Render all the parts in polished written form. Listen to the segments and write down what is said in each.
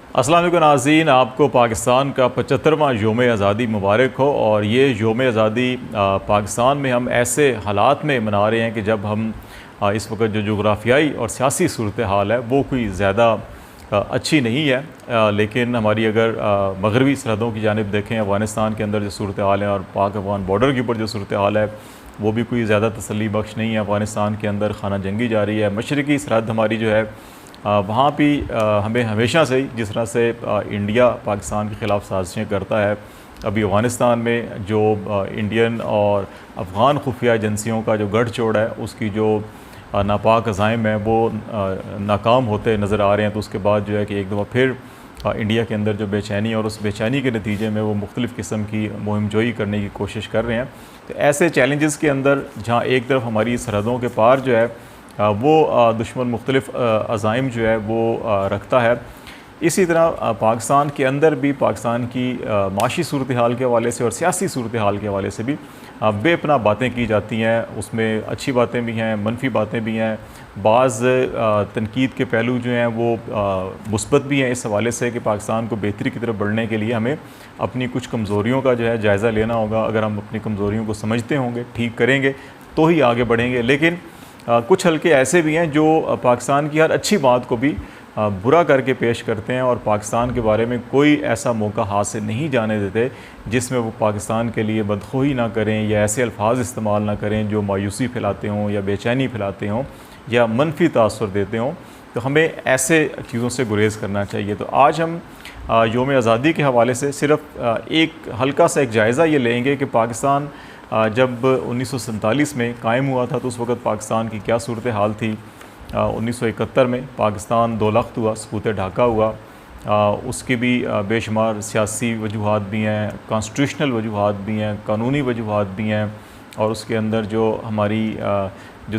अस्सलाम वालेकुम नाज़रीन, आपको पाकिस्तान का 75वां योम आज़ादी मुबारक हो। और ये योम आज़ादी पाकिस्तान में हम ऐसे हालात में मना रहे हैं कि जब हम इस वक्त जो जोग्राफियाई और सियासी सूरत हाल है वो कोई ज़्यादा अच्छी नहीं है। लेकिन हमारी अगर मगरबी सरहदों की जानिब देखें, अफ़गानिस्तान के अंदर जो सूरत हाल है और पाक अफ़गान बॉर्डर के ऊपर जो सूरत हाल है वो भी कोई ज़्यादा तसल्ली बख्श नहीं है। अफ़गानिस्तान के अंदर खाना जंगी जारी है। मशरक़ी सरहद हमारी जो है वहाँ भी हमें हमेशा से ही जिस तरह से इंडिया पाकिस्तान के ख़िलाफ़ साजिशें करता है, अभी अफ़गानिस्तान में जो इंडियन और अफ़गान खुफिया एजेंसियों का जो गठजोड़ है उसकी जो नापाक अज़ाइम है वो नाकाम होते नज़र आ रहे हैं। तो उसके बाद जो है कि एक दफ़ा फिर इंडिया के अंदर जो बेचैनी और उस बेचैनी के नतीजे में वो मुख्तलिफ़ किस्म की मुहिम जोई करने की कोशिश कर रहे हैं। तो ऐसे चैलेंजेस के अंदर जहाँ एक तरफ हमारी सरहदों के पार जो है वो दुश्मन मुख्तलिफ़ अज़ाइम जो है वो रखता है, इसी तरह पाकिस्तान के अंदर भी पाकिस्तान की माशी सूरत हाल के हवाले से और सियासी सूरत हाल के हवाले से भी बेपनाह बातें की जाती हैं। उसमें अच्छी बातें भी हैं, मनफी बातें भी हैं, बाज़ तनकीद के पहलू जो हैं वो मुस्बत भी हैं इस हवाले से कि पाकिस्तान को बेहतरी की तरफ बढ़ने के लिए हमें अपनी कुछ कमज़ोरियों का जो है जायज़ा लेना होगा। अगर हम अपनी कमज़ोरियों को समझते होंगे, ठीक करेंगे तो ही आगे बढ़ेंगे। लेकिन कुछ हल्के ऐसे भी हैं जो पाकिस्तान की हर अच्छी बात को भी बुरा करके पेश करते हैं और पाकिस्तान के बारे में कोई ऐसा मौका हाथ से नहीं जाने देते जिसमें वो पाकिस्तान के लिए बदखोही ना करें या ऐसे अल्फाज इस्तेमाल ना करें जो मायूसी फैलाते हों या बेचैनी फैलाते हों या मनफी तासुर देते हों। तो हमें ऐसे चीज़ों से गुरेज़ करना चाहिए। तो आज हम योम आज़ादी के हवाले से सिर्फ़ एक हल्का सा एक जायज़ा ये लेंगे कि पाकिस्तान जब 1947 में कायम हुआ था तो उस वक़्त पाकिस्तान की क्या सूरत हाल थी। 1971 में पाकिस्तान दो लख्त हुआ, सकूत ढाका हुआ। उसके भी बेशुमार सियासी वजूहात भी हैं, कॉन्स्टिट्यूशनल वजूहात भी हैं, कानूनी वजूहात भी हैं। और उसके अंदर जो हमारी जो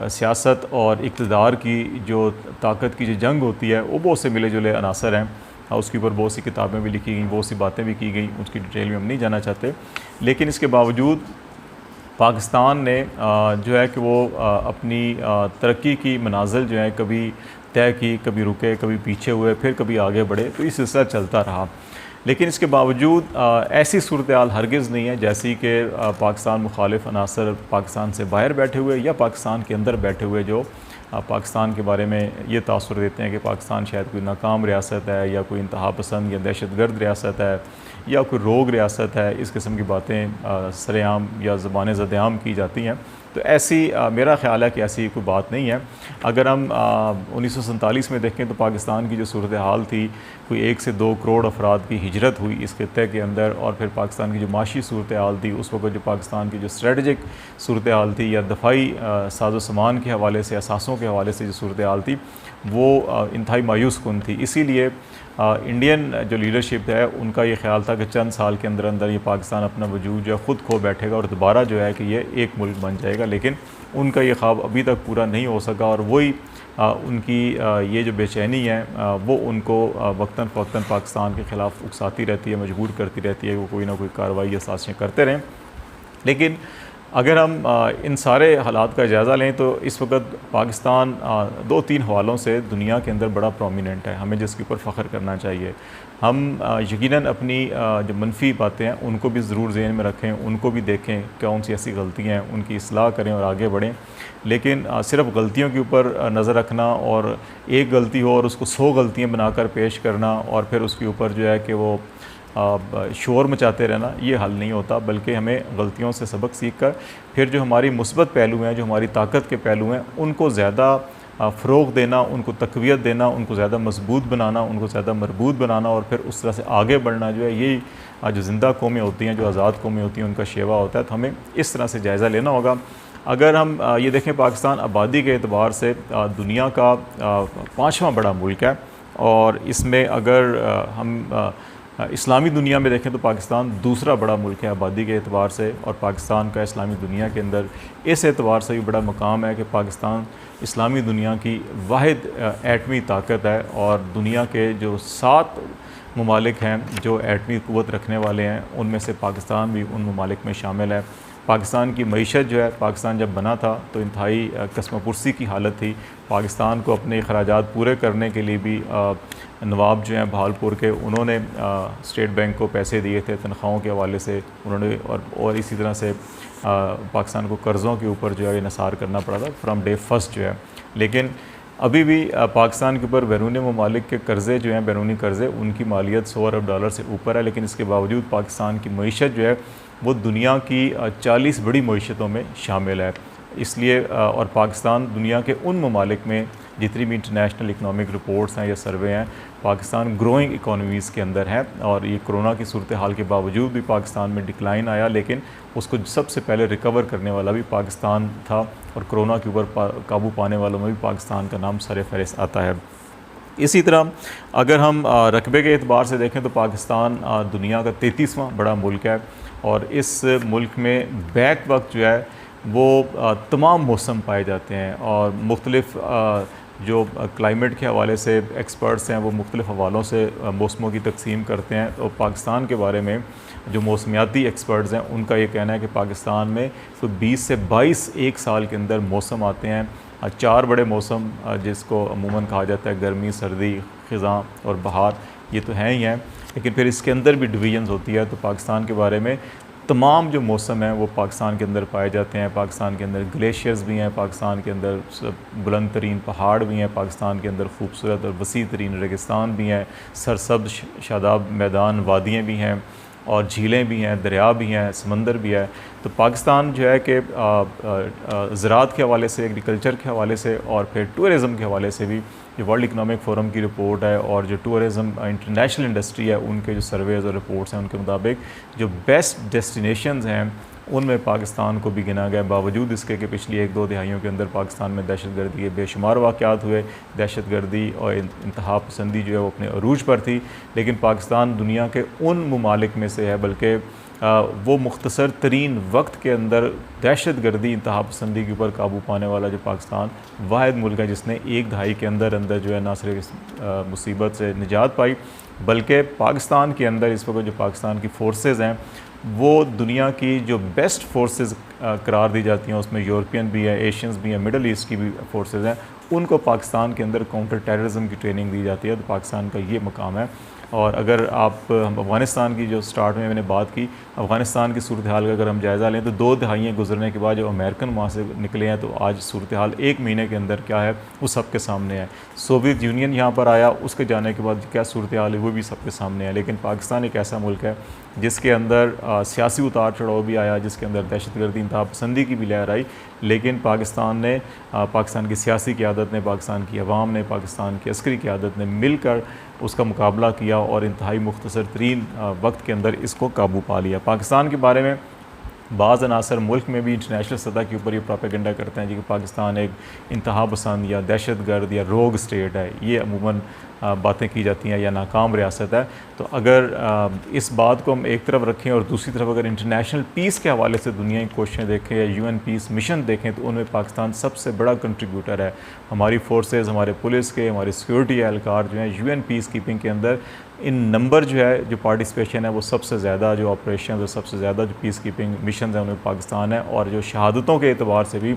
सियासत और इक़्तिदार की जो ताकत की जो जंग होती है वो बहुत से मिले जुले अनासर हैं। उसके ऊपर बहुत सी किताबें भी लिखी गई, बहुत सी बातें भी की गई, उसकी डिटेल में हम नहीं जाना चाहते। लेकिन इसके बावजूद पाकिस्तान ने जो है कि वो अपनी तरक्की की मनाज़िल जो है कभी तय की, कभी रुके, कभी पीछे हुए, फिर कभी आगे बढ़े, तो इस सिलसिला चलता रहा। लेकिन इसके बावजूद ऐसी सूरत हाल हरगिज़ नहीं है जैसी कि पाकिस्तान मुखालिफ अनासर पाकिस्तान से बाहर बैठे हुए या पाकिस्तान के अंदर बैठे हुए जो पाकिस्तान के बारे में ये तासुर देते हैं कि पाकिस्तान शायद कोई नाकाम रियासत है या कोई इंतहा पसंद या दहशतगर्द रियासत है या कोई रोग रियासत है। इस किस्म की बातें सरेआम या ज़बान ज़देआम की जाती हैं। तो ऐसी मेरा ख़्याल है कि ऐसी कोई बात नहीं है। अगर हम 1947 में देखें तो पाकिस्तान की जो सूरत हाल थी, कोई 1 से 2 करोड़ अफराद की हिजरत हुई इस खित्ते के अंदर। और फिर पाकिस्तान की जो माशी सूरत हाल थी उस वक्त, जो पाकिस्तान की जो स्ट्रेटजिक सूरत हाल थी या दफ़ाई साजो सामान के हवाले से, असासों के हवाले से जो सूरत हाल थी वो इंतहाई मायूस कुन थी। इसीलिए इंडियन जो लीडरशिप है उनका ये ख्याल था कि चंद साल के अंदर अंदर ये पाकिस्तान अपना वजूद जो है ख़ुद खो बैठेगा और दोबारा जो है कि ये एक मुल्क बन जाएगा। लेकिन उनका ये ख्वाब अभी तक पूरा नहीं हो सका और वही उनकी ये जो बेचैनी है वो उनको वक्तन फ़वक्तन पाकिस्तान के ख़िलाफ़ उकसाती रहती है, मजबूर करती रहती है कि वो कोई ना कोई कार्रवाई या साजिशें करते रहें। लेकिन अगर हम इन सारे हालात का जायज़ा लें तो इस वक्त पाकिस्तान 2-3 हवालों से दुनिया के अंदर बड़ा प्रोमिनेंट है, हमें जिसके ऊपर फ़ख्र करना चाहिए। हम यकीनन अपनी जो मनफी बातें हैं उनको भी ज़रूर ज़हन में रखें, उनको भी देखें कौन सी ऐसी गलतियाँ हैं, उनकी इस्लाह करें और आगे बढ़ें। लेकिन सिर्फ़ गलतियों के ऊपर नज़र रखना और एक गलती हो और उसको 100 गलतियाँ बनाकर पेश करना और फिर उसके ऊपर जो है कि वो शोर मचाते रहना, ये हल नहीं होता। बल्कि हमें गलतियों से सबक सीख कर फिर जो हमारी मुस्बत पहलू हैं, जो हमारी ताकत के पहलू हैं, उनको ज़्यादा फ़रोग़ देना, उनको तक़वियत देना, उनको ज़्यादा मजबूत बनाना, उनको ज़्यादा मरबूत बनाना और फिर उस तरह से आगे बढ़ना जो है, यही जो ज़िंदा कौमें होती हैं, जो आज़ाद कौमें होती हैं, उनका शेवा होता है। तो हमें इस तरह से जायज़ा लेना होगा। अगर हम ये देखें, पाकिस्तान आबादी के एतबार से दुनिया का 5वां बड़ा मुल्क है और इसमें अगर हम इस्लामी दुनिया में देखें तो पाकिस्तान दूसरा बड़ा मुल्क है आबादी के एतबार से। और पाकिस्तान का इस्लामी दुनिया के अंदर इस एतबार से भी बड़ा मकाम है कि पाकिस्तान इस्लामी दुनिया की वाहिद एटमी ताकत है और दुनिया के जो 7 ममालिक हैं जो एटमी क़ुव्वत रखने वाले हैं उनमें से पाकिस्तान भी उन ममालिक में शामिल है। पाकिस्तान की मईशत जो है, पाकिस्तान जब बना था तो इंतहाई कसमपुरसी की हालत थी। पाकिस्तान को अपने अखराजात पूरे करने के लिए भी नवाब जो हैं बहावलपुर के, उन्होंने स्टेट बैंक को पैसे दिए थे तनख्वाहों के हवाले से उन्होंने, और इसी तरह से पाकिस्तान को कर्ज़ों के ऊपर जो है इन्हिसार करना पड़ा था फ्राम डे फर्स्ट जो है। लेकिन अभी भी पाकिस्तान के ऊपर बैरूनी ममालिक के कर्ज़े जो हैं, बैरूनी कर्ज़े, उनकी मालियत $100 अरब से ऊपर है। लेकिन इसके बावजूद पाकिस्तान की मईशत जो है वो दुनिया की 40 बड़ी मईशतों में शामिल है। इसलिए और पाकिस्तान दुनिया के उन ममालिक में जितनी भी इंटरनेशनल इकनॉमिक रिपोर्ट्स हैं या सर्वे हैं, पाकिस्तान ग्रोइंग इकोनॉमीज़ के अंदर है। और ये कोरोना की सूरत हाल के बावजूद भी पाकिस्तान में डिक्लाइन आया, लेकिन उसको सबसे पहले रिकवर करने वाला भी पाकिस्तान था, और कोरोना के ऊपर काबू पाने वालों में भी पाकिस्तान का नाम सर फहरिस्त आता है। इसी तरह अगर हम रकबे के एतबार से देखें तो पाकिस्तान दुनिया का 33वां बड़ा मुल्क है, और इस मुल्क में बैक वक्त जो है वो तमाम मौसम पाए जाते हैं, और मुख्तलिफ़ जो क्लाइमेट के हवाले से एक्सपर्ट्स हैं वो मुख्तलिफ़ हवालों से मौसमों की तकसीम करते हैं। तो पाकिस्तान के बारे में जो मौसमियाती एक्सपर्ट्स हैं उनका ये कहना है कि पाकिस्तान में तो 20 से 22 एक साल के अंदर मौसम आते हैं। 4 बड़े मौसम जिसको अमूमन कहा जाता है गर्मी, सर्दी, ख़िज़ां और बहार, ये तो हैं ही हैं, लेकिन फिर इसके अंदर भी डिवीजन्स होती है। तो पाकिस्तान के बारे में तमाम जो मौसम हैं वो पाकिस्तान के अंदर पाए जाते हैं। पाकिस्तान के अंदर ग्लेशियर्स भी हैं, पाकिस्तान के अंदर बुलंद तरीन पहाड़ भी हैं, पाकिस्तान के अंदर खूबसूरत और वसी तरीन रेगिस्तान भी हैं, सरसब्ज़ शादाब मैदान वादियाँ भी हैं, और झीलें भी हैं, दरिया भी हैं, समंदर भी है। तो पाकिस्तान जो है कि ज़राअत के हवाले से, एग्रीकल्चर के हवाले से, और फिर टूरिज़म के हवाले से भी, जो वर्ल्ड इकनॉमिक फ़ोरम की रिपोर्ट है और जो टूरिज़म इंटरनेशनल इंडस्ट्री है उनके जो सर्वेज़ और रिपोर्ट्स हैं उनके मुताबिक जो बेस्ट डेस्टिनेशंस हैं उनमें पाकिस्तान को भी गिना गया, बावजूद इसके कि पिछली 1-2 दिहाइयों के अंदर पाकिस्तान में दहशतगर्दी के बेशुमार वाक़यात हुए। दहशतगर्दी और इंतहा पसंदी जो है वो अपने अरूज पर थी, लेकिन पाकिस्तान दुनिया के उन ममालिक में से है, बल्कि वो मुख्तसर तरीन वक्त के अंदर दहशतगर्दी, इंतहा पसंदी के ऊपर काबू पाने वाला जो पाकिस्तान वाहिद मुल्क है जिसने एक दहाई के अंदर अंदर जो है ना सिर्फ इस मुसीबत से निजात पाई, बल्कि पाकिस्तान के अंदर इस वक्त जो पाकिस्तान की फ़ोर्सेज़ हैं वो दुनिया की जो बेस्ट फोर्सेस करार दी जाती हैं, उसमें यूरोपियन भी है, एशियंस भी हैं, मिडल ईस्ट की भी फोर्सेस हैं, उनको पाकिस्तान के अंदर काउंटर टेररिज्म की ट्रेनिंग दी जाती है। तो पाकिस्तान का ये मकाम है। और अगर हम अफ़गानिस्तान की जो स्टार्ट में मैंने बात की, अफ़गानिस्तान की सूरत हाल का अगर हम जायज़ा लें तो 2 दहाइयाँ गुजरने के बाद जो अमेरिकन वहाँ से निकले हैं, तो आज सूरत हाल 1 महीने के अंदर क्या है वो सबके सामने है। सोवियत यूनियन यहाँ पर आया, उसके जाने के बाद क्या सूरत हाल है वो भी सबके सामने है। लेकिन पाकिस्तान एक ऐसा मुल्क है जिसके अंदर सियासी उतार चढ़ाव भी आया, जिसके अंदर दहशतगर्दी, इंतहा पसंदी की भी लहर आई, लेकिन पाकिस्तान ने, पाकिस्तान की सियासी क़यादत ने, पाकिस्तान की अवाम ने, पाकिस्तान की अस्करी क़यादत ने मिलकर उसका मुकाबला किया और इंतहाई मुख्तसर तरीन वक्त के अंदर इसको काबू पा लिया। पाकिस्तान के बारे में बाज़ अनासर मुल्क में भी इंटरनेशनल सतह के ऊपर ये प्रोपेगेंडा करते हैं जी कि पाकिस्तान एक इंतहा पसंद या दहशतगर्द या रोग स्टेट है, ये अमूमन बातें की जाती हैं, या नाकाम रियासत है। तो अगर इस बात को हम एक तरफ रखें और दूसरी तरफ अगर इंटरनेशनल पीस के हवाले से दुनिया की कोशिशें देखें या UN पीस मिशन देखें, तो उनमें पाकिस्तान सबसे बड़ा कंट्रीब्यूटर है। हमारी फोर्सेस, हमारे पुलिस के, हमारे सिक्योरिटी एहलकार जो हैं UN पीस कीपिंग के अंदर इन नंबर जो है, जो पार्टिसिपेशन है वो सबसे ज़्यादा, जो ऑपरेशन और सबसे ज़्यादा जो पीस कीपिंग मिशन है उनमें पाकिस्तान है। और जो शहादतों के एतबार से भी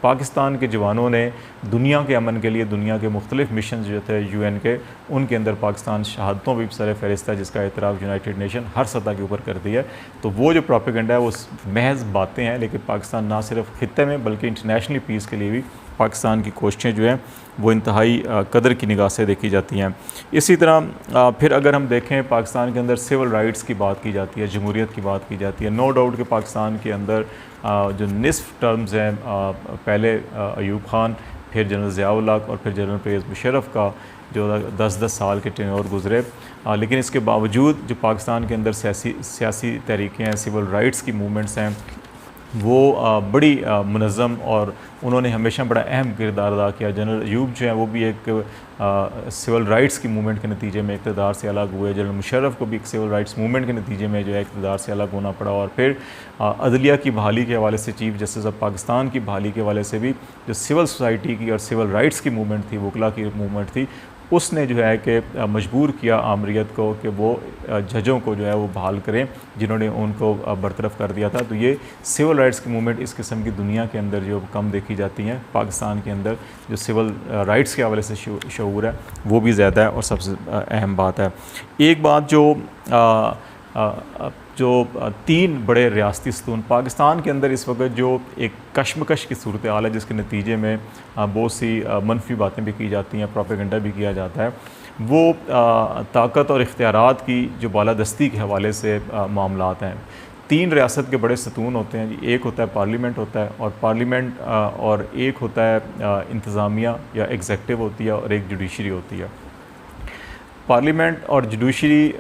पाकिस्तान के जवानों ने दुनिया के अमन के लिए दुनिया के मुख्तलिफ मिशन जो थे UN के, उनके अंदर पाकिस्तान शहादतों भी सर फहरिस्त है, जिसका एतराफ़ यूनाइटेड नेशन हर सतह के ऊपर करती है। तो वो जो प्रोपेगेंडा है वो महज बातें हैं, लेकिन पाकिस्तान ना सिर्फ खित्ते में बल्कि इंटरनेशनली पीस के लिए भी पाकिस्तान की कोशिशें जो हैं वो इंतहाई कदर की निगाह से देखी जाती हैं। इसी तरह फिर अगर हम देखें पाकिस्तान के अंदर सिविल राइट्स की बात की जाती है, जमहूरियत की बात की जाती है। नो डाउट कि पाकिस्तान के अंदर जो निसफ टर्म्स हैं, पहले अयूब खान, फिर जनरल ज़िया-उल हक और फिर जनरल परवेज़ मुशर्रफ का जो 10-10 साल के टेन्योर गुजरे, लेकिन इसके बावजूद जो पाकिस्तान के अंदर सियासी तहरीकें हैं, सिविल राइट्स की मूवमेंट्स हैं, वो बड़ी मुनज़्ज़म और उन्होंने हमेशा बड़ा अहम किरदार अदा किया। जनरल अयूब जो हैं वो भी एक सिविल राइट्स की मूवमेंट के नतीजे में इक़्तिदार से अलग हुए। जनरल मुशर्रफ को भी एक सिविल राइट्स मूवमेंट के नतीजे में जो है इक़्तिदार से अलग होना पड़ा। और फिर अदलिया की बहाली के हवाले से, चीफ़ जस्टिस ऑफ पाकिस्तान की बहाली के हवाले से भी जो सिविल सोसाइटी की और सिविल राइट्स की मूवमेंट थी, वकला की मूवमेंट थी, उसने जो है कि मजबूर किया आमरीत को कि वो जजों को जो है वो बहाल करें जिन्होंने उनको बरतरफ कर दिया था। तो ये सिविल राइट्स की मूवमेंट इस किस्म की दुनिया के अंदर जो कम देखी जाती हैं, पाकिस्तान के अंदर जो सिविल राइट्स के हवाले से शऊर है वो भी ज़्यादा है और सबसे अहम बात है। एक बात जो तीन बड़े रियासती सतून पाकिस्तान के अंदर इस वक्त जो एक कशमकश की सूरत हाल है, जिसके नतीजे में बहुत सी मनफी बातें भी की जाती हैं, प्रोपेगेंडा भी किया जाता है, वो ताकत और इख्तियारात की जो बालादस्ती के हवाले से मामलात हैं। तीन रियासत के बड़े सतून होते हैं, एक होता है पार्लियामेंट होता है, और पार्लियामेंट और एक होता है इंतज़ामिया या एग्जेक्टिव होती है, और एक जुडिशरी होती है। पार्लियामेंट और जुडिशरी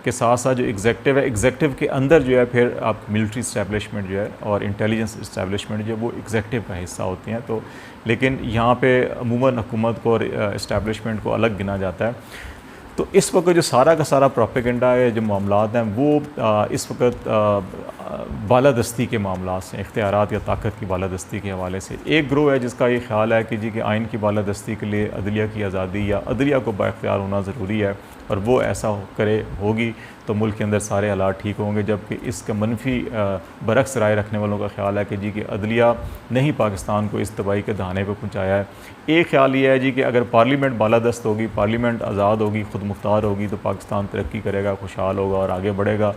के साथ साथ जो एग्जेक्टिव है, एग्जेक्टिव के अंदर जो है फिर आप मिलिट्री इस्टेब्लिशमेंट जो है और इंटेलिजेंस इस्टेब्लिशमेंट जो है वो एग्जेक्टिव का हिस्सा होती हैं। तो लेकिन यहाँ पे अमूमन हुकूमत को और इस्टेब्लिशमेंट को अलग गिना जाता है। तो इस वक्त जो सारा का सारा प्रोपेगेंडा है, जो मामलात हैं, वो इस वक्त बालादस्ती के मामलात से, इख्तियारात या ताकत की बालादस्ती के हवाले से। एक ग्रोह है जिसका ये ख्याल है कि जी कि आइन की बालादस्ती के लिए अदलिया की आज़ादी या अदलिया को बाइख्तियार होना ज़रूरी है, और वो ऐसा होगी तो मुल्क के अंदर सारे हालात ठीक होंगे। जबकि इसका मनफी बरक्स राय रखने वालों का ख्याल है कि जी कि अदलिया ने ही पाकिस्तान को इस तबाही के दहाने पर पहुँचाया है। एक ख्याल ये है जी कि अगर पार्लियामेंट बालादस्त होगी, पार्लियामेंट आज़ाद होगी, ख़ुद मुख्तार होगी, तो पाकिस्तान तरक्की करेगा, खुशहाल होगा और आगे बढ़ेगा।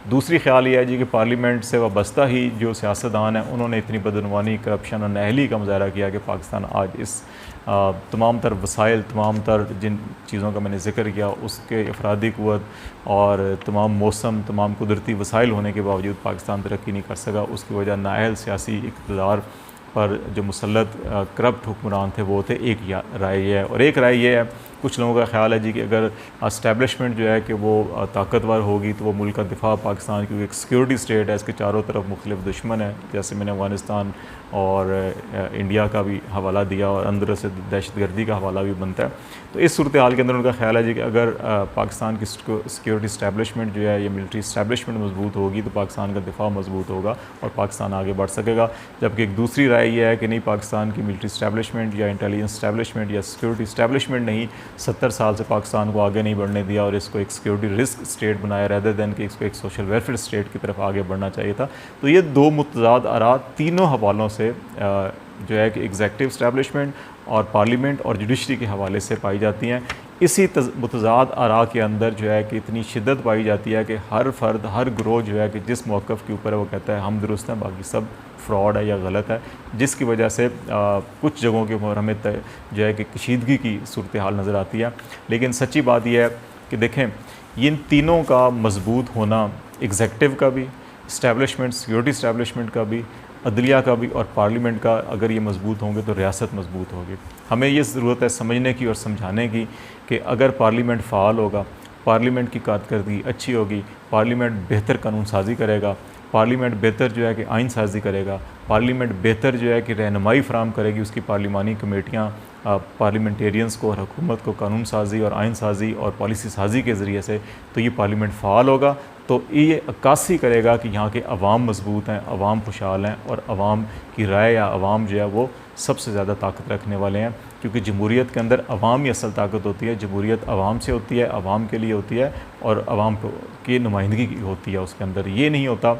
दूसरी ख्याल ये है जी कि पार्लियामेंट से वाबस्ता ही जो सियासतदान हैं उन्होंने इतनी बदनवानी, करप्शन और नाअहली का मुजाहरा किया कि पाकिस्तान आज इस तमाम तर वसाइल, तमाम तर जिन चीज़ों का मैंने ज़िक्र किया उसके अफरादी क़ुव्वत और तमाम मौसम, तमाम कुदरती वसाइल होने के बावजूद पाकिस्तान तरक्की नहीं कर सका। उसकी वजह नाअहल सियासी इक़्तिदार पर जो मुसल्लत करप्ट हुक्मरान थे वो थे। एक राय ये है, और एक राय ये है, कुछ लोगों का ख्याल है जी कि अगर इस्टेब्लिशमेंट जो है कि वो ताकतवर होगी तो वो मुल्क का दिफा पाकिस्तान की एक सिक्योरिटी स्टेट है, इसके चारों तरफ मुख्तलिफ दुश्मन है, जैसे मैंने अफ़गानिस्तान और इंडिया का भी हवाला दिया और अंदर से दहशतगर्दी का हवाला भी बनता है। तो इस सूरत हाल के अंदर उनका ख्याल है जी कि अगर पाकिस्तान की सिक्योरिटी इस्टेब्लिशमेंट जो है, ये मिलिट्री इस्टेब्लिशमेंट मजबूत होगी तो पाकिस्तान का दिफा मजबूत होगा और पाकिस्तान आगे बढ़ सकेगा। जबकि एक दूसरी राय ये है कि नहीं, पाकिस्तान की मिलिट्री इस्टेब्लिशमेंट या इंटेलिजेंस इस्टेब्लिशमेंट या सिक्योरिटी इस्टेब्लिशमेंट नहीं, 70 साल से पाकिस्तान को आगे नहीं बढ़ने दिया और इसको एक सिक्योरिटी रिस्क स्टेट बनाया रेदर दैन कि इसको एक सोशल वेलफेयर स्टेट की तरफ आगे बढ़ना चाहिए था। तो ये दो मुतज़ाद आरा तीनों हवालों से जो है कि एग्जेक्टिव इस्टेब्लिशमेंट और पार्लियामेंट और जुडिशरी के हवाले से पाई जाती हैं। इसी मुतज़ाद आरा के अंदर जो है कि इतनी शिद्दत पाई जाती है कि हर फ़र्द, हर ग्रोह जो है कि जिस मौक़िफ़ के ऊपर है वो कहता है हम दुरुस्त हैं, बाकी सब फ्रॉड है या गलत है, जिसकी वजह से कुछ जगहों के ऊपर हमें जो है कि कशीदगी की सूरत हाल नज़र आती है। लेकिन सच्ची बात यह है कि देखें, इन तीनों का मजबूत होना, एग्जेक्टिव का भी, इस्टेब्लिशमेंट, सिक्योरिटी इस्टेब्लिशमेंट का भी, अदलिया का भी और पार्लियामेंट का, अगर ये मजबूत होंगे तो रियासत मजबूत होगी। हमें ये ज़रूरत है समझने की और समझाने की कि अगर पार्लियामेंट फ़ाल होगा, पार्लियामेंट की कारकर्दगी अच्छी होगी, पार्लियामेंट बेहतर कानून साजी करेगा, पार्लियामेंट बेहतर जो है कि आइन साजी करेगा, पार्लियामेंट बेहतर जो है कि रहनुमाई फ़राहम करेगी, उसकी पार्लिमानी कमेटियाँ पार्लियामेंटेरियंस को और हुकूमत को कानून साजी और आइन साजी और पॉलिसी साजी के ज़रिए से, तो ये पार्लियामेंट फ़ाल होगा। तो ये अक्कासी करेगा कि यहाँ के अवाम मजबूत हैं, अवाम खुशहाल हैं और अवाम की राय या अवाम जो है वो सबसे ज़्यादा ताकत रखने वाले हैं। क्योंकि जमहूरियत के अंदर अवाम ही असल ताकत होती है, जमहूरियत अवाम से होती है, अवाम के लिए होती है और अवाम की नुमाइंदगी होती है उसके अंदर। ये नहीं होता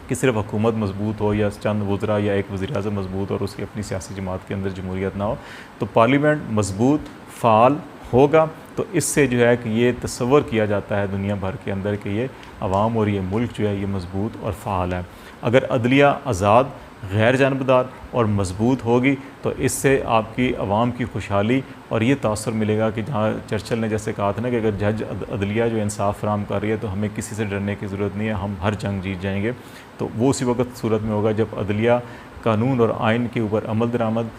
कि सिर्फ हुकूमत मजबूत हो या चंद वज़रा या एक वज़ीर आज़म मजबूत और उसकी अपनी सियासी जमात के अंदर जमहूरियत ना हो। तो पार्लियामेंट मजबूत फ़ाल होगा तो इससे जो है कि ये तस्वर किया जाता है दुनिया भर के अंदर कि ये अवाम और ये मुल्क जो है ये मजबूत और फ़ाल है। अगर अदलिया आज़ाद, गैर जानबदार और मजबूत होगी तो इससे आपकी अवाम की खुशहाली और ये तासुर मिलेगा कि जहाँ चर्चिल ने जैसे कहा था ना कि अगर जज अदलिया जो इंसाफ फराम कर रही है तो हमें किसी से डरने की ज़रूरत नहीं है, हम हर जंग जीत जाएंगे। तो वो उसी वक्त सूरत में होगा जब अदलिया कानून और आइन के ऊपर अमल दरामद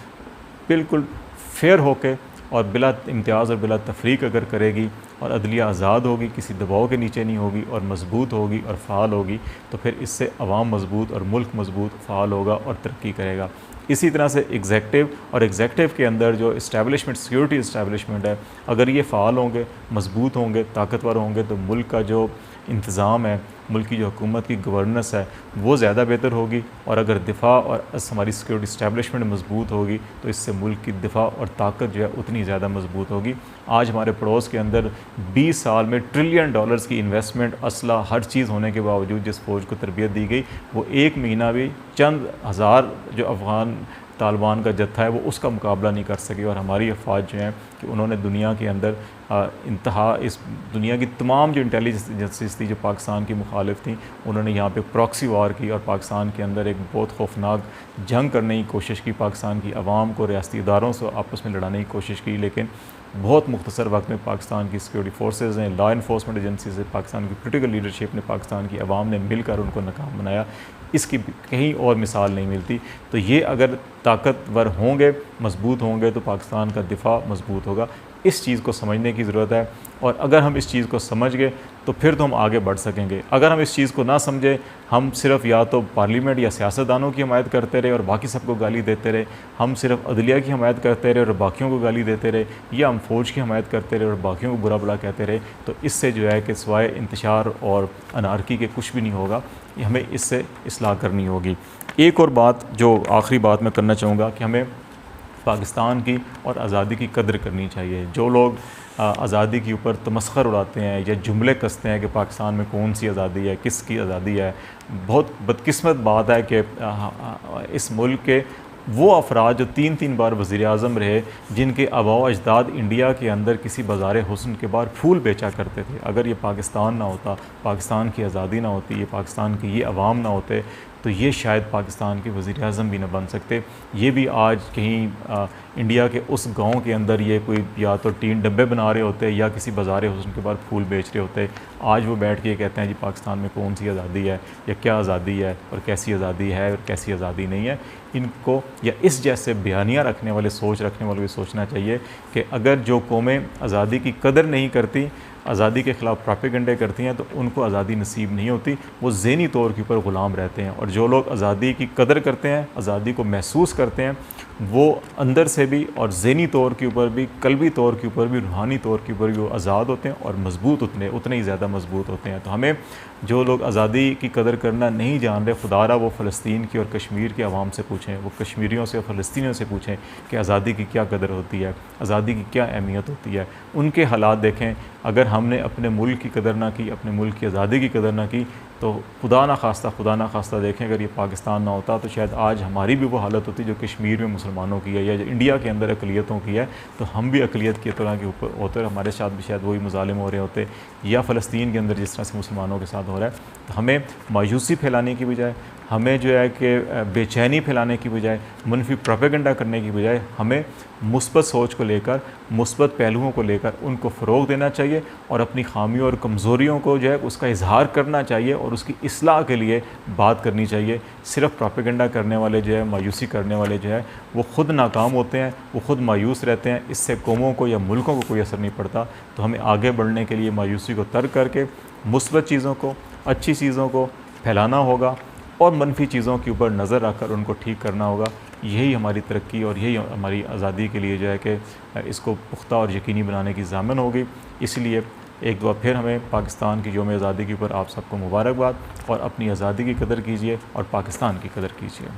बिल्कुल फेयर होके और बिला इम्तियाज़ और बिला तफरीक अगर करेगी और अदलिया आज़ाद होगी, किसी दबाव के नीचे नहीं होगी और मजबूत होगी और फ़ाल होगी, तो फिर इससे अवाम मजबूत और मुल्क मजबूत फ़ाल होगा और तरक्की करेगा। इसी तरह से एग्जेक्टिव और एग्जेक्टिव के अंदर जो इस्टेब्लिशमेंट, सिक्योरिटी इस्टेब्लिशमेंट है, अगर ये फ़ाल होंगे, मजबूत होंगे, ताकतवर होंगे तो मुल्क का जो इंतज़ाम है, मुल्क की जो हुकूमत की गवर्नेंस है वो ज़्यादा बेहतर होगी। और अगर दिफा और हमारी सिक्योरिटी इस्टेब्लिशमेंट मजबूत होगी तो इससे मुल्क की दिफा और ताकत जो है उतनी ज़्यादा मजबूत होगी। आज हमारे पड़ोस के अंदर 20 साल में $1 ट्रिलियन की इन्वेस्टमेंट, असला, हर चीज़ होने के बावजूद जिस फ़ौज को तरबियत दी गई, वो एक महीना भी चंद हज़ार जो अफ़गान तालिबान का जत्था है वो उसका मुकाबला नहीं कर सके। और हमारी अफवाज जो हैं कि उन्होंने दुनिया के अंदर इंतहा, इस दुनिया की तमाम जो इंटेलिजेंस एजेंसीज थी जो पाकिस्तान की मुखालिफ थी, उन्होंने यहाँ पे प्रॉक्सी वार की और पाकिस्तान के अंदर एक बहुत खौफनाक जंग करने की कोशिश की। पाकिस्तान की आवाम को रियासती इदारों से आपस में लड़ाने की कोशिश की, लेकिन बहुत मुख्तसर वक्त में पाकिस्तान की सिक्योरिटी फोर्सेज ने, लॉ इन्फोर्समेंट एजेंसी से, पाकिस्तान की पोलिटिकल लीडरशिप ने, पाकिस्तान की आवाम ने मिलकर उनको नाकाम बनाया। इसकी कहीं और मिसाल नहीं मिलती। तो ये अगर ताकतवर होंगे, मजबूत होंगे, तो पाकिस्तान का दिफा मजबूत होगा। इस चीज़ को समझने की ज़रूरत है, और अगर हम इस चीज़ को समझ गए तो फिर तो हम आगे बढ़ सकेंगे। अगर हम इस चीज़ को ना समझे, हम सिर्फ या तो पार्लियामेंट या सियासतदानों की हमायत करते रहे और बाकी सबको गाली देते रहे, हम सिर्फ अदलिया की हमायत करते रहे और बाकियों को गाली देते रहे, या हम फ़ौज की हमायत करते रहे और बाकियों को बुरा भला कहते रहे, तो इससे जो है कि सिवाय इंतशार और अनारकी के कुछ भी नहीं होगा। हमें इससे इस्लाह करनी होगी। एक और बात, जो आखिरी बात मैं करना चाहूँगा, कि हमें पाकिस्तान की और आज़ादी की कदर करनी चाहिए। जो लोग आज़ादी के ऊपर तमस्खर उड़ाते हैं या जुमले कसते हैं कि पाकिस्तान में कौन सी आज़ादी है, किसकी आज़ादी है, बहुत बदकिस्मत बात है कि इस मुल्क के वो अफराद जो 3-3 बार वज़ीर-ए-आज़म रहे, जिनके आबाओ अजदाद इंडिया के अंदर किसी बाज़ार हुस्न के बाहर फूल बेचा करते थे, अगर ये पाकिस्तान ना होता, पाकिस्तान की आज़ादी ना होती, ये पाकिस्तान के ये अवाम ना होते, तो ये शायद पाकिस्तान के वज़ीर-ए-आज़म भी न बन सकते। ये भी आज कहीं इंडिया के उस गांव के अंदर ये कोई या तो टीन डब्बे बना रहे होते या किसी बाज़ार हुस्न के बाहर फूल बेच रहे होते। आज वो बैठ के ये कहते हैं जी पाकिस्तान में कौन सी आज़ादी है, या क्या आज़ादी है, और कैसी आज़ादी है और कैसी आज़ादी नहीं है। इनको या इस जैसे बयानियाँ रखने वाले, सोच रखने वालों को सोचना चाहिए कि अगर जो कौमें आज़ादी की कदर नहीं करती, आज़ादी के ख़िलाफ़ प्रोपेगेंडे करती हैं, तो उनको आज़ादी नसीब नहीं होती, वो ज़हनी तौर के ऊपर ग़ुलाम रहते हैं। और जो लोग आज़ादी की कदर करते हैं, आज़ादी को महसूस करते हैं, वो अंदर से भी और ज़हनी तौर के ऊपर भी, कल्बी तौर के ऊपर भी, रूहानी तौर के ऊपर भी वो आज़ाद होते हैं और मजबूत उतने ही ज़्यादा मजबूत होते हैं। तो हमें जो लोग आज़ादी की कदर करना नहीं जान रहे, खुदारा वो फ़लस्तीन की और कश्मीर के अवाम से पूछें, वो कश्मीरियों से और फ़लस्तीनियों से पूछें कि आज़ादी की क्या कदर होती है, आज़ादी की क्या अहमियत होती है। उनके हालात देखें। अगर हमने अपने मुल्क की कदर ना की, अपने मुल्क की आज़ादी की कदर ना की, तो खुदा ना खास्ता देखें, अगर ये पाकिस्तान ना होता तो शायद आज हमारी भी वो हालत होती जो कश्मीर में मुसलमानों की है, या जो इंडिया के अंदर अक़लियतों की है। तो हम भी अक़लियत की तरह के ऊपर होते और हमारे साथ भी शायद वही मुज़ालिम हो रहे होते, या फ़लस्तीन के अंदर जिस तरह से मुसलमानों के साथ हो रहा है। तो हमें मायूसी फैलाने की बजाय, हमें जो है कि बेचैनी फैलाने की बजाय, मनफी प्रोपेगेंडा करने की बजाय, हमें मुस्बत सोच को लेकर, मुस्बत पहलुओं को लेकर उनको फ़रोग़ देना चाहिए, और अपनी ख़ामियों और कमज़ोरियों को जो है उसका इजहार करना चाहिए और उसकी इस्लाह के लिए बात करनी चाहिए। सिर्फ़ प्रोपेगेंडा करने वाले जो है, मायूसी करने वाले जो है, वो ख़ुद नाकाम होते हैं, वो ख़ुद मायूस रहते हैं। इससे कौमों को या मुल्कों को कोई असर नहीं पड़ता। तो हमें आगे बढ़ने के लिए मायूसी को तर्क करके मुस्बत चीज़ों को, अच्छी चीज़ों को फैलाना होगा, और मनफी चीज़ों के ऊपर नज़र रखकर उनको ठीक करना होगा। यही हमारी तरक्की और यही हमारी आज़ादी के लिए जो है कि इसको पुख्ता और यकीनी बनाने की ज़ामन होगी। इसलिए एक बार फिर हमें पाकिस्तान की यौम आज़ादी के ऊपर आप सबको मुबारकबाद, और अपनी आज़ादी की कदर कीजिए और पाकिस्तान की कदर कीजिए।